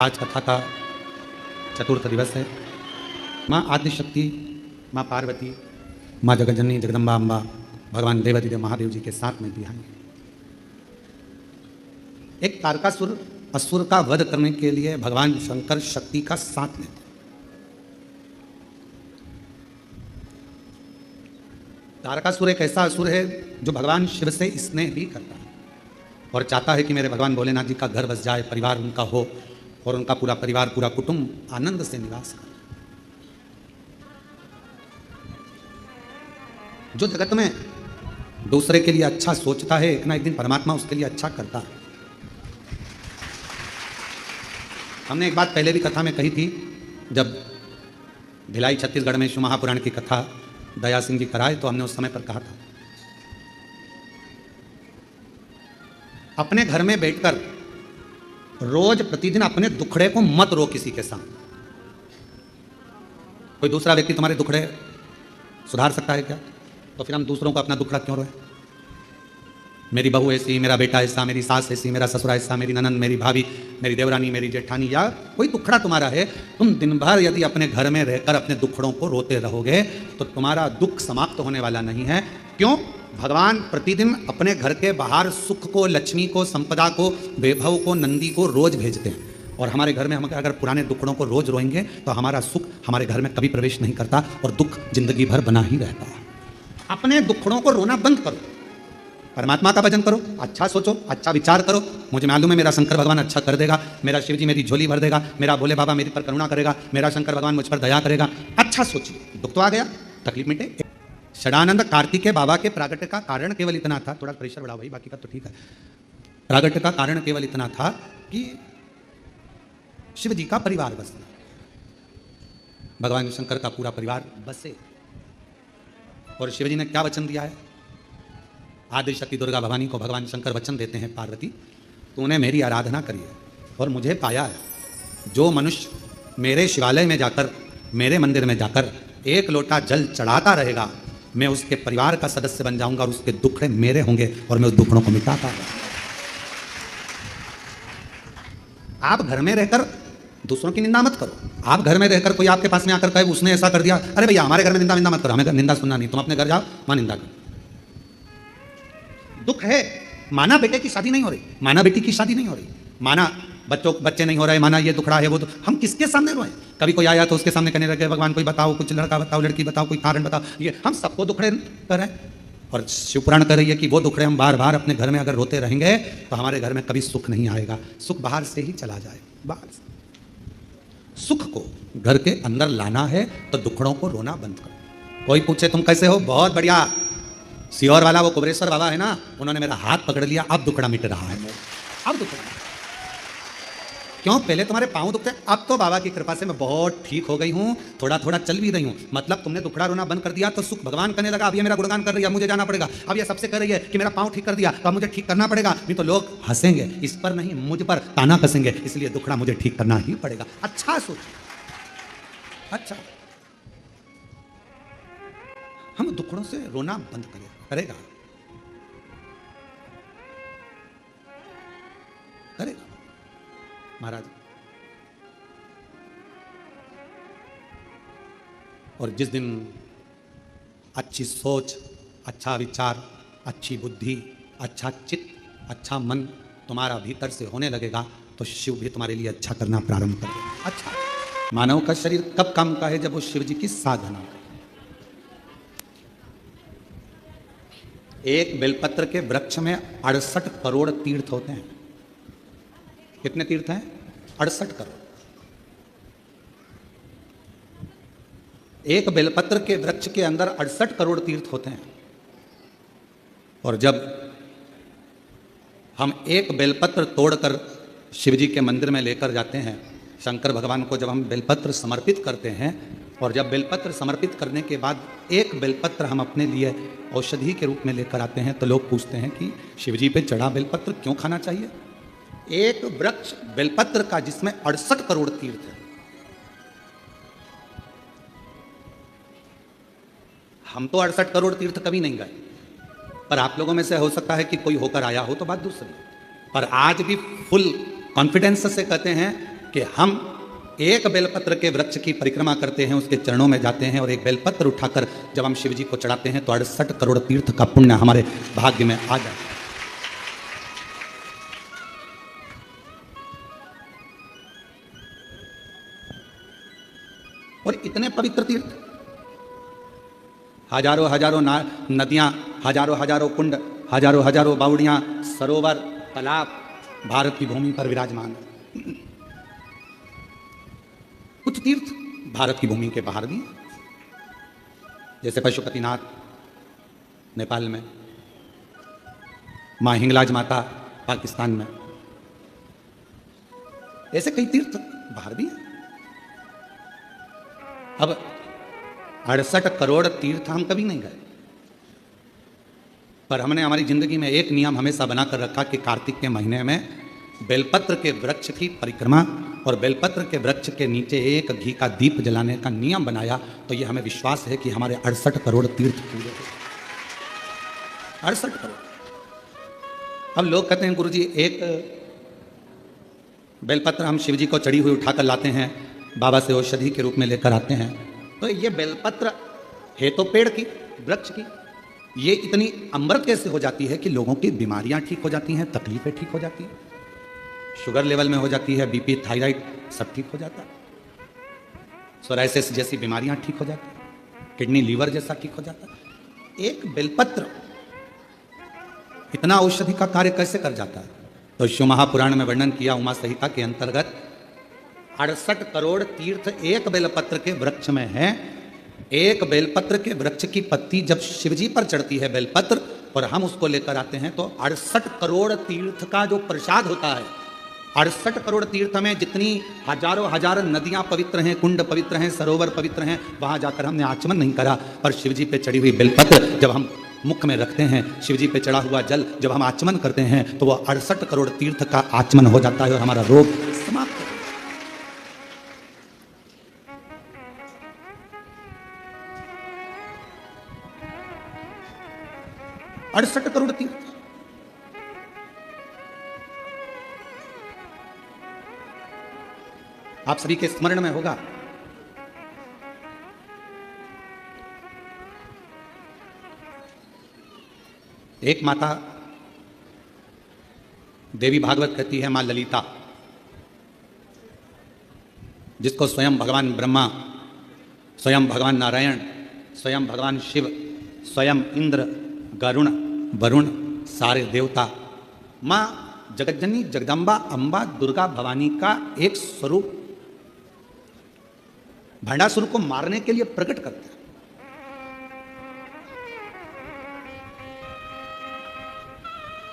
आज कथा का चतुर्थ दिवस है। माँ आदिशक्ति, माँ पार्वती, माँ जगज्जननी जगदम्बा अम्बा, भगवान देवादिदेव महादेव जी के साथ में बिहार एक तारकासुर असुर का वध करने के लिए भगवान शंकर शक्ति का साथ लेते। तारकासुर एक ऐसा असुर है जो भगवान शिव से स्नेह भी करता है और चाहता है कि मेरे भगवान भोलेनाथ जी का घर बस जाए, परिवार उनका हो और उनका पूरा परिवार, पूरा कुटुंब आनंद से निवास करे। जो जगत में दूसरे के लिए अच्छा सोचता है, एक ना एक दिन परमात्मा उसके लिए अच्छा करता है। हमने एक बात पहले भी कथा में कही थी, जब भिलाई छत्तीसगढ़ में शिव महापुराण की कथा दया सिंह जी कराए तो हमने उस समय पर कहा था, अपने घर में बैठकर रोज प्रतिदिन अपने दुखड़े को मत रो किसी के सामने। कोई दूसरा व्यक्ति तुम्हारे दुखड़े सुधार सकता है क्या? तो फिर हम दूसरों को अपना दुखड़ा क्यों रोए? मेरी बहू ऐसी, मेरा बेटा ऐसा, मेरी सास ऐसी, मेरा ससुरा ऐसा, मेरी ननंद, मेरी भाभी, मेरी देवरानी, मेरी जेठानी, या कोई दुखड़ा तुम्हारा है, तुम दिन भर यदि अपने घर में रहकर अपने दुखड़ों को रोते रहोगे तो तुम्हारा दुख समाप्त होने वाला नहीं है। क्यों? भगवान प्रतिदिन अपने घर के बाहर सुख को, लक्ष्मी को, संपदा को, वैभव को, नंदी को रोज भेजते हैं और हमारे घर में हम अगर पुराने दुखड़ों को रोज रोएंगे तो हमारा सुख हमारे घर में कभी प्रवेश नहीं करता और दुख जिंदगी भर बना ही रहता है। अपने दुखड़ों को रोना बंद करो, परमात्मा का भजन करो, अच्छा सोचो, अच्छा विचार करो। मुझे मालूम है मेरा शंकर भगवान अच्छा कर देगा, मेरा शिव जी मेरी झोली भर देगा, मेरा भोले बाबा मेरी पर करुणा करेगा, मेरा शंकर भगवान मुझ पर दया करेगा। अच्छा सोचिए, दुख तो आ गया, तकलीफ मिटे। षडानंद कार्तिकेय बाबा के प्रागट्य का कारण केवल इतना था, थोड़ा प्रेशर बढ़ा भाई, बाकी का तो ठीक है। प्रागट्य का कारण केवल इतना था कि शिव जी का परिवार बसे, भगवान शंकर का पूरा परिवार बसे। और शिव जी ने क्या वचन दिया है? आदिशक्ति दुर्गा भवानी को भगवान शंकर वचन देते हैं, पार्वती तूने मेरी आराधना करी है और मुझे पाया है। जो मनुष्य मेरे शिवालय में जाकर, मेरे मंदिर में जाकर एक लोटा जल चढ़ाता रहेगा, मैं उसके परिवार का सदस्य बन जाऊंगा और उसके दुखड़े मेरे होंगे और मैं उस दुखड़ों को मिटाता रहूंगा। आप घर में रहकर दूसरों की निंदा मत करो। आप घर में रहकर कोई आपके पास में आकर कहे उसने ऐसा कर दिया, अरे भैया हमारे घर में निंदा मत करो, हमें निंदा सुनना नहीं, तुम अपने घर जाओ, वहां निंदा करो। दुख है, माना बेटे की शादी नहीं हो रही, माना बेटी की शादी नहीं हो रही, माना बच्चे नहीं हो रहे, माना ये दुखड़ा है वो, तो हम किसके सामने रोए? कभी कोई आया तो उसके सामने कहने लगे भगवान कोई बताओ, कुछ लड़का बताओ, लड़की बताओ, कोई कारण बताओ। ये हम सबको दुखड़े कर रहे हैं और शिवपुराण कर रही है कि वो दुखड़े हम बार बार अपने घर में अगर रोते रहेंगे तो हमारे घर में कभी सुख नहीं आएगा। सुख बाहर से ही चला जाए, बाहर से। सुख को घर के अंदर लाना है तो दुखड़ों को रोना बंद करो। कोई पूछे तुम कैसे हो? बहुत बढ़िया। सियोर वाला वो कुबरेश्वर बाबा है ना, उन्होंने मेरा हाथ पकड़ लिया, अब दुखड़ा मिट रहा है, अब दुखड़ा। क्यों? पहले तुम्हारे पांव दुखते, अब तो बाबा की कृपा से मैं बहुत ठीक हो गई हूँ, थोड़ा थोड़ा चल भी रही हूँ। मतलब तुमने दुखड़ा रोना बंद कर दिया तो सुख भगवान करने लगा। अब ये मेरा गुणगान कर रही है, मुझे जाना पड़ेगा। अब ये सबसे कर रही है कि मेरा पांव ठीक कर दिया, तो अब मुझे ठीक करना पड़ेगा, नहीं तो लोग हंसेंगे, इस पर नहीं मुझ पर ताना कसेंगे, इसलिए दुखड़ा मुझे ठीक करना ही पड़ेगा। अच्छा सोच, अच्छा हम दुखड़ों से रोना बंद करेगा महाराज। और जिस दिन अच्छी सोच, अच्छा विचार, अच्छी बुद्धि, अच्छा चित्त, अच्छा मन तुम्हारा भीतर से होने लगेगा तो शिव भी तुम्हारे लिए अच्छा करना प्रारंभ कर देगा। अच्छा, मानव का शरीर कब काम का है? जब वो शिव जी की साधना करे। एक बेलपत्र के वृक्ष में 68 करोड़ तीर्थ होते हैं। कितने तीर्थ हैं? 68 करोड़। एक बेलपत्र के वृक्ष के अंदर 68 करोड़ तीर्थ होते हैं। और जब हम एक बेलपत्र तोड़कर शिवजी के मंदिर में लेकर जाते हैं, शंकर भगवान को जब हम बेलपत्र समर्पित करते हैं और जब बेलपत्र समर्पित करने के बाद एक बेलपत्र हम अपने लिए औषधि के रूप में लेकर आते हैं तो लोग पूछते हैं कि शिवजी पे चढ़ा बेलपत्र क्यों खाना चाहिए? एक वृक्ष बेलपत्र का जिसमें 68 करोड़ तीर्थ है। हम तो 68 करोड़ तीर्थ कभी नहीं गए, पर आप लोगों में से हो सकता है कि कोई होकर आया हो तो बात दूसरी, पर आज भी फुल कॉन्फिडेंस से कहते हैं कि हम एक बेलपत्र के वृक्ष की परिक्रमा करते हैं, उसके चरणों में जाते हैं और एक बेलपत्र उठाकर जब हम शिव जी को चढ़ाते हैं तो 68 करोड़ तीर्थ का पुण्य हमारे भाग्य में आ जाए। और इतने पवित्र तीर्थ, हजारों हजारों नदियां, हजारों हजारों कुंड, हजारों हजारों बावड़ियां, सरोवर, तालाब भारत की भूमि पर विराजमान है। कुछ तीर्थ भारत की भूमि के बाहर भी, जैसे पशुपतिनाथ नेपाल में, मां हिंगलाज माता पाकिस्तान में, ऐसे कई तीर्थ बाहर भी हैं। अब 68 करोड़ तीर्थ हम कभी नहीं गए, पर हमने हमारी जिंदगी में एक नियम हमेशा बनाकर रखा कि कार्तिक के महीने में बेलपत्र के वृक्ष की परिक्रमा और बेलपत्र के वृक्ष के नीचे एक घी का दीप जलाने का नियम बनाया। तो ये हमें विश्वास है कि हमारे 68 करोड़ तीर्थ पूरे हो। 68 करोड़। अब लोग कहते हैं गुरुजी एक बेलपत्र हम शिव जी को चढ़ी हुई उठाकर लाते हैं, बाबा से औषधि के रूप में लेकर आते हैं, तो ये बेलपत्र है तो पेड़ की, वृक्ष की, ये इतनी अमृत कैसे हो जाती है कि लोगों की बीमारियां ठीक हो जाती हैं, तकलीफें ठीक हो जाती हैं, शुगर लेवल में हो जाती है, बीपी, थायराइड सब ठीक हो जाता है, सोराइसिस जैसी बीमारियां ठीक हो जाती हैं, किडनी लीवर जैसा ठीक हो जाता है। एक बेलपत्र इतना औषधि का कार्य कैसे कर जाता है? तो शिव महापुराण में वर्णन किया उमा संहिता के अंतर्गत 68 करोड़ तीर्थ एक बेलपत्र के वृक्ष में है। एक बेलपत्र के वृक्ष की पत्ती जब शिवजी पर चढ़ती है बेलपत्र और हम उसको लेकर आते हैं तो 68 करोड़ तीर्थ का जो प्रसाद होता है, 68 करोड़ तीर्थ में जितनी हजारों हजार नदियां पवित्र हैं, कुंड पवित्र हैं, सरोवर पवित्र हैं, वहां जाकर हमने आचमन नहीं करा, पर शिवजी पे चढ़ी हुई बेलपत्र जब हम मुख में रखते हैं, शिवजी पे चढ़ा हुआ जल जब हम आचमन करते हैं तो वह 68 करोड़ तीर्थ का आचमन हो जाता है और हमारा रोग समाप्त हो। अड़सठ करोड़ तीर्थ। आप सभी के स्मरण में होगा एक माता देवी भागवत कहती है, मां ललिता, जिसको स्वयं भगवान ब्रह्मा, स्वयं भगवान नारायण, स्वयं भगवान शिव, स्वयं इंद्र, गरुण, वरुण, सारे देवता, मां जगज्जननी जगदम्बा अंबा दुर्गा भवानी का एक स्वरूप भंडासुर को मारने के लिए प्रकट करते हैं।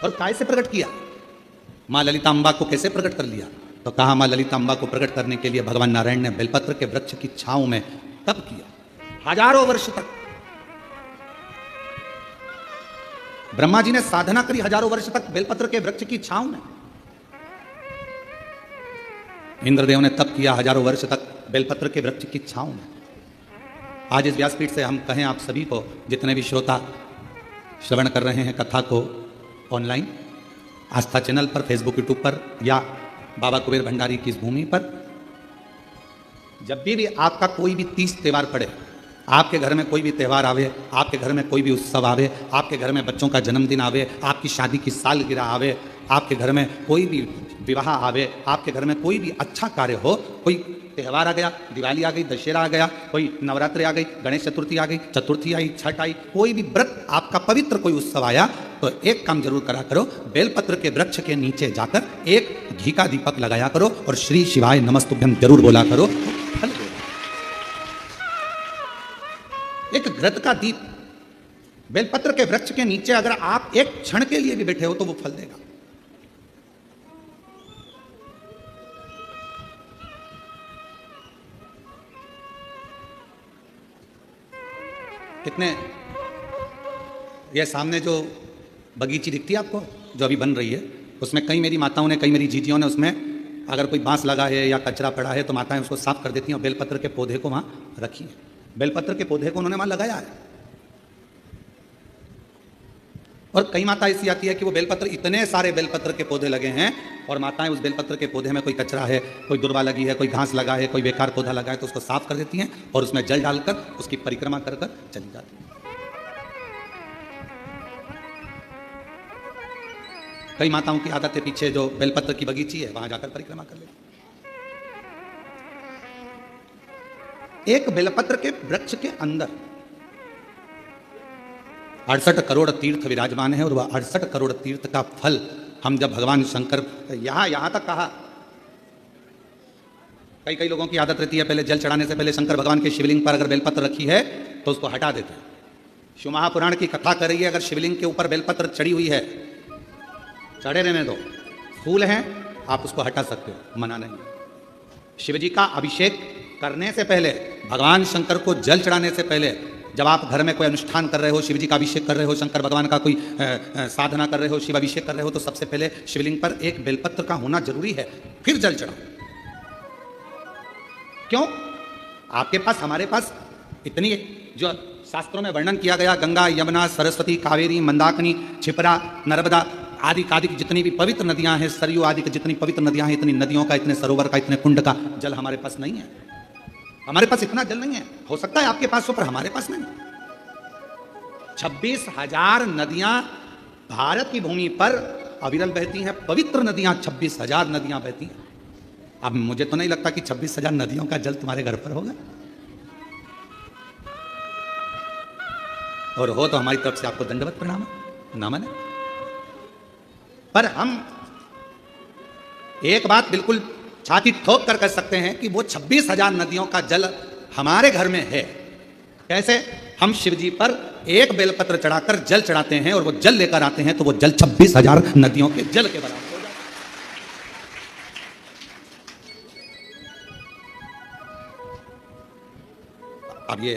और काय से प्रकट किया? मां ललिता अंबा को कैसे प्रकट कर लिया? तो कहा मां ललिता अंबा को प्रकट करने के लिए भगवान नारायण ने बेलपत्र के वृक्ष की छांव में तप किया हजारों वर्ष तक। ब्रह्मा जी ने साधना करी हजारों वर्ष तक बेलपत्र के वृक्ष की छांव में। इंद्रदेव ने तप किया हजारों वर्ष तक बेलपत्र के वृक्ष की छांव में। आज इस व्यासपीठ से हम कहें आप सभी को, जितने भी श्रोता श्रवण कर रहे हैं कथा को ऑनलाइन, आस्था चैनल पर, फेसबुक, यूट्यूब पर या बाबा कुबेर भंडारी की इस भूमि पर, जब भी आपका कोई भी तीज त्योहार पड़े, आपके घर में कोई भी त्यौहार आवे, आपके घर में कोई भी उत्सव आवे, आपके घर में बच्चों का जन्मदिन आवे, आपकी शादी की सालगिरह आवे, आपके घर में कोई भी विवाह आवे, आपके घर में कोई भी अच्छा कार्य हो, कोई त्यौहार आ गया, दिवाली आ गई, दशहरा आ गया, कोई नवरात्रि आ गई, गणेश चतुर्थी आ गई, चतुर्थी आई, छठ आई, कोई भी व्रत आपका पवित्र कोई उत्सव आया, तो एक काम जरूर करा करो, बेलपत्र के वृक्ष के नीचे जाकर एक घी का दीपक लगाया करो और श्री शिवाय नमस्तुभ्यम जरूर बोला करो। फल देगा। एक घृत का दीप बेलपत्र के वृक्ष के नीचे अगर आप एक क्षण के लिए भी बैठे हो तो वो फल देगा। कितने, ये सामने जो बगीची दिखती है आपको जो अभी बन रही है, उसमें कई मेरी माताओं ने, कई मेरी जीजियों ने उसमें अगर कोई बांस लगा है या कचरा पड़ा है तो माताएं उसको साफ कर देती हैं और बेलपत्र के पौधे को वहां रखी है। बेलपत्र के पौधे को उन्होंने वहां लगाया है और कई माता ऐसी आती है कि वो बेलपत्र, इतने सारे बेलपत्र के पौधे लगे हैं और माताएं उस बेलपत्र के पौधे में कोई कचरा है, कोई दुर्वा लगी है, कोई घास लगा है, कोई बेकार पौधा लगा है, तो उसको साफ कर देती हैं और उसमें जल डालकर उसकी परिक्रमा कर कर चली जाती हैं। कई माताओं की आदत है पीछे जो बेलपत्र की बगीची है वहां जाकर परिक्रमा कर लेती। एक बेलपत्र के वृक्ष के अंदर 68 करोड़ तीर्थ विराजमान है और वह 68 करोड़ तीर्थ का फल हम जब भगवान शंकर, यहां तक कहा, कई लोगों की आदत रहती है पहले जल चढ़ाने से पहले शंकर भगवान के शिवलिंग पर अगर बेलपत्र रखी है तो उसको हटा देते हैं। शिव महापुराण की कथा कर रही है, अगर शिवलिंग के ऊपर बेलपत्र चढ़ी हुई है, चढ़े रहने दो, फूल हैं, आप उसको हटा सकते हो, मना नहीं। शिव जी का अभिषेक करने से पहले, भगवान शंकर को जल चढ़ाने से पहले, जब आप घर में कोई अनुष्ठान कर रहे हो, शिव जी का अभिषेक कर रहे हो, शंकर भगवान का कोई साधना कर रहे हो, शिव अभिषेक कर रहे हो, तो सबसे पहले शिवलिंग पर एक बेलपत्र का होना जरूरी है, फिर जल चढ़ाओ। क्यों? आपके पास, हमारे पास इतनी जो शास्त्रों में वर्णन किया गया, गंगा, यमुना, सरस्वती, कावेरी, मंदाकिनी, क्षिप्रा, नर्मदा आदि आदि की जितनी भी पवित्र नदियां हैं, सरयू आदि की जितनी पवित्र नदियां हैं, इतनी नदियों का, इतने सरोवर का, इतने कुंड का जल हमारे पास नहीं है। हमारे पास इतना जल नहीं है, हो सकता है आपके पास हो, पर हमारे पास नहीं। 26,000 नदियां भारत की भूमि पर अविरल बहती हैं, पवित्र नदियां 26,000 नदियां बहती हैं। अब मुझे तो नहीं लगता कि 26,000 नदियों का जल तुम्हारे घर पर होगा, और हो तो हमारी तरफ से आपको दंडवत प्रणाम, ना माने। पर हम एक बात बिल्कुल छाती ठोक कर कह सकते हैं कि वो 26,000 नदियों का जल हमारे घर में है। कैसे? हम शिव जी पर एक बेलपत्र चढ़ाकर जल चढ़ाते हैं और वो जल लेकर आते हैं, तो वो जल 26,000 नदियों के जल के बराबर हो जाता है। अब ये,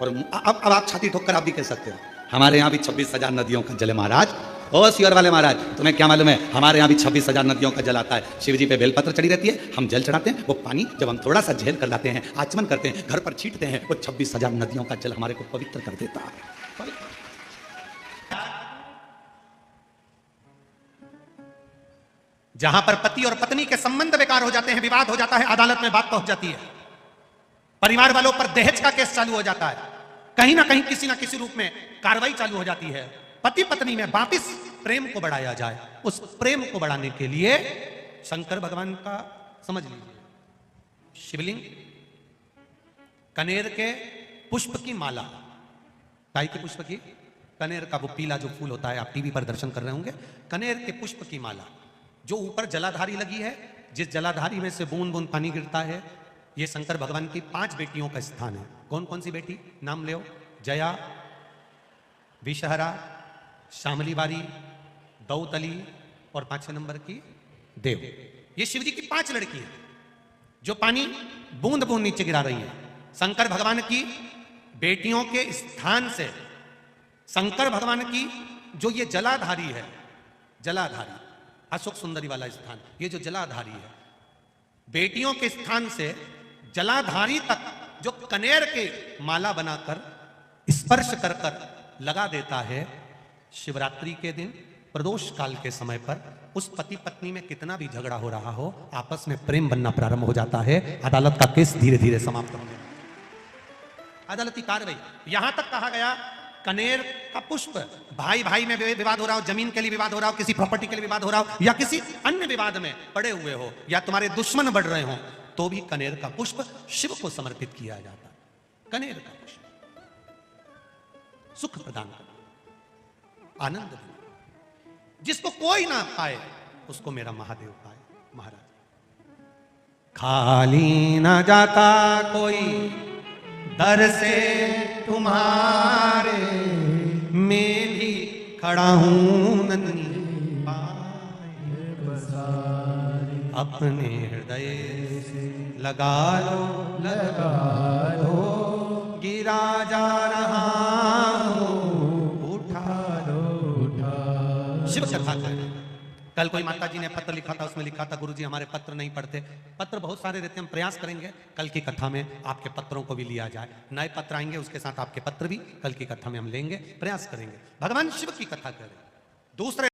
और अब आप छाती ठोक कर आप भी कह सकते हो हमारे यहां भी 26,000 नदियों का जल है महाराज। ओ सियोर वाले महाराज, तुम्हें क्या मालूम है, हमारे यहाँ भी 26,000 नदियों का जल आता है। शिव जी पे बेलपत्र चढ़ी रहती है, हम जल चढ़ाते हैं, वो पानी जब हम थोड़ा सा झेल कर लाते हैं, आचमन करते हैं, घर पर छींटते हैं, वो 26,000 नदियों का जल हमारे को पवित्र कर देता है। जहां पर पति और पत्नी के संबंध बेकार हो जाते हैं, विवाद हो जाता है, अदालत में बात पहुंच जाती है, परिवार वालों पर दहेज का केस चालू हो जाता है, कहीं ना कहीं किसी ना किसी रूप में कार्रवाई चालू हो जाती है, पति पत्नी में वापिस प्रेम को बढ़ाया जाए। उस प्रेम को बढ़ाने के लिए शंकर भगवान का, समझ लीजिए, शिवलिंग, कनेर के पुष्प की माला, गाय के पुष्प की, कनेर का वो पीला जो फूल होता है, आप टीवी पर दर्शन कर रहे होंगे, कनेर के पुष्प की माला, जो ऊपर जलाधारी लगी है, जिस जलाधारी में से बूंद बूंद पानी गिरता है, ये शंकर भगवान की 5 बेटियों का स्थान है। कौन कौन सी बेटी? नाम ले, जया, विषहरा, शामली बारी, दौतली और 5 नंबर की देव। ये शिव जी की 5 लड़की है जो पानी बूंद बूंद नीचे गिरा रही है। शंकर भगवान की बेटियों के स्थान से, शंकर भगवान की जो ये जलाधारी है, जलाधारी, अशोक सुंदरी वाला स्थान, ये जो जलाधारी है, बेटियों के स्थान से जलाधारी तक जो कनेर के माला बनाकर स्पर्श कर कर लगा देता है, शिवरात्रि के दिन प्रदोष काल के समय पर उस पति पत्नी में कितना भी झगड़ा हो रहा हो, आपस में प्रेम बनना प्रारंभ हो जाता है। अदालत का केस धीरे धीरे समाप्त होने लगता है। अदालती कार्रवाई, यहां तक कहा गया कनेर का पुष्प, भाई भाई में विवाद हो रहा हो, जमीन के लिए विवाद हो रहा हो, किसी प्रॉपर्टी के लिए विवाद हो रहा हो, या किसी अन्य विवाद में पड़े हुए हो, या तुम्हारे दुश्मन बढ़ रहे हो, तो भी कनेर का पुष्प शिव को समर्पित किया जाता है। कनेर का पुष्प सुख प्रदान करता, आनंद देता, जिसको कोई ना पाए उसको मेरा महादेव पाए। महाराज, खाली ना जाता कोई दर से तुम्हारे, मैं भी खड़ा हूं नन्ही अपने हृदय से लगा लो, गिरा जा रहा हूं, उठा लो। शिव कथा करें। कल कोई माता जी ने पत्र लिखा था, उसमें लिखा था गुरुजी हमारे पत्र नहीं पढ़ते। पत्र बहुत सारे रहते हैं, हम प्रयास करेंगे कल की कथा में आपके पत्रों को भी लिया जाए। नए पत्र आएंगे, उसके साथ आपके पत्र भी कल की कथा में हम लेंगे, प्रयास करेंगे। भगवान शिव की कथा करें। दूसरे